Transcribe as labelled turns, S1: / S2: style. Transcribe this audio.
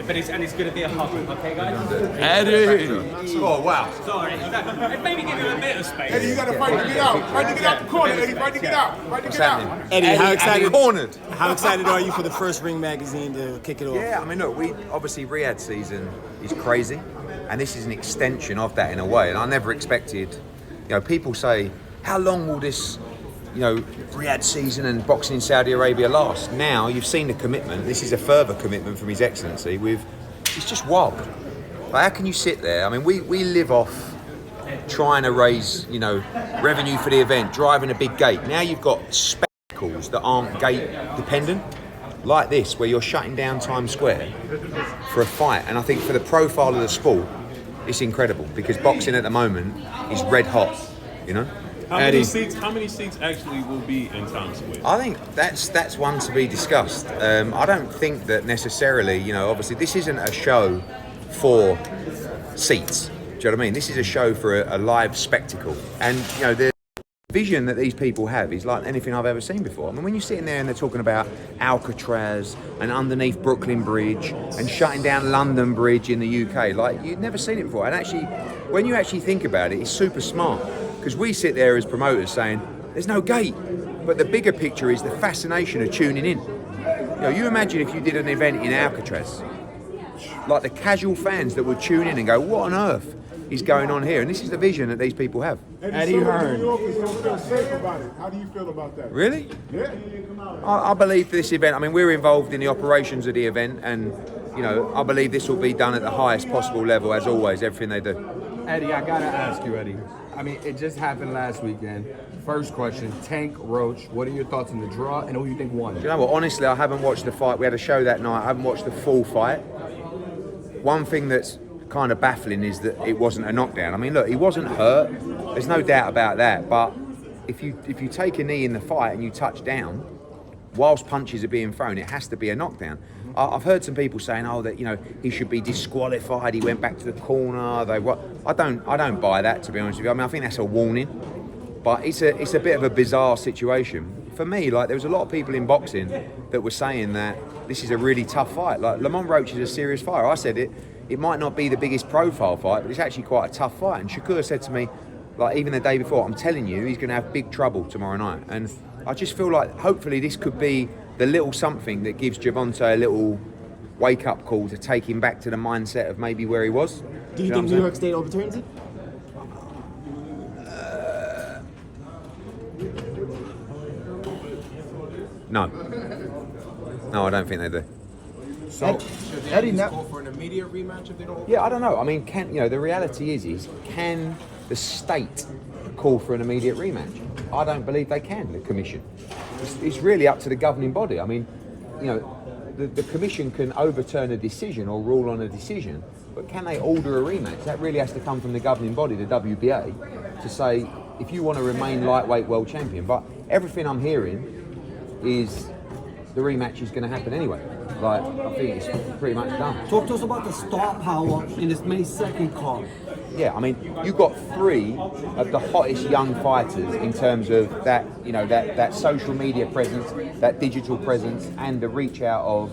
S1: but it's going to be a hug. Okay, guys.
S2: Eddie.
S3: Oh wow.
S1: Sorry. Maybe give him a bit of space.
S4: Eddie, you got to fight to get out. Fight to get out the corner, Eddie. Fight to get out. Fight to get out.
S5: Eddie,
S3: Cornered.
S5: how excited are you for the first Ring magazine to kick it off?
S3: Yeah, I mean, look, we obviously Riyadh season is crazy, and this is an extension of that in a way. And I never expected, people say, how long will this, Riyadh season and boxing in Saudi Arabia last? Now you've seen the commitment. This is a further commitment from His Excellency. It's just wild. Like, how can you sit there? I mean, we live off trying to raise, revenue for the event, driving a big gate. Now you've got spectacles that aren't gate dependent, like this, where you're shutting down Times Square for a fight. And I think for the profile of the sport, it's incredible because boxing at the moment is red hot,
S2: How many seats actually will be in Times Square?
S3: I think that's one to be discussed. I don't think that necessarily, obviously this isn't a show for seats. Do you know what I mean? This is a show for a live spectacle. And, the vision that these people have is like anything I've ever seen before. I mean, when you're sitting there and they're talking about Alcatraz and underneath Brooklyn Bridge and shutting down London Bridge in the UK, like you'd never seen it before. And actually, when you actually think about it, it's super smart. Because we sit there as promoters saying, there's no gate. But the bigger picture is the fascination of tuning in. You imagine if you did an event in Alcatraz, like the casual fans that would tune in and go, what on earth is going on here? And this is the vision that these people have.
S4: Eddie Hearn. New Yorkers don't feel safe about it. How do you feel about that?
S3: Really?
S4: Yeah.
S3: I believe this event, I mean, we're involved in the operations of the event and, I believe this will be done at the highest possible level, as always, everything they do.
S6: Eddie, I gotta ask you, Eddie. I mean, it just happened last weekend. First question, Tank, Roach, what are your thoughts on the draw and who you think won?
S3: Do you know what, honestly, I haven't watched the fight. We had a show that night, I haven't watched the full fight. One thing that's kind of baffling is that it wasn't a knockdown. I mean, look, he wasn't hurt. There's no doubt about that. But if you take a knee in the fight and you touch down, whilst punches are being thrown, it has to be a knockdown. I've heard some people saying, that he should be disqualified. He went back to the corner. I don't buy that, to be honest with you. I mean, I think that's a warning. But it's a bit of a bizarre situation. For me, like there was a lot of people in boxing that were saying that this is a really tough fight. Like Lamont Roach is a serious fighter. I said it might not be the biggest profile fight, but it's actually quite a tough fight. And Shakur said to me, like even the day before, I'm telling you, he's going to have big trouble tomorrow night. And I just feel like hopefully this could be the little something that gives Gervonta a little wake-up call to take him back to the mindset of maybe where he was.
S5: Do you think New York State overturns it?
S3: No, I don't think they do.
S2: So, should they go for an immediate rematch if they don't?
S3: Yeah, I don't know. I mean, the reality is can the state call for an immediate rematch? I don't believe they can, the commission. It's really up to the governing body. I mean, the commission can overturn a decision or rule on a decision, but can they order a rematch? That really has to come from the governing body, the WBA, to say, if you want to remain lightweight world champion. But everything I'm hearing is the rematch is going to happen anyway. Like, I think it's pretty much done.
S7: Talk to us about the star power in this May 2nd card.
S3: Yeah, I mean, you've got three of the hottest young fighters in terms of that, that social media presence, that digital presence, and the reach out of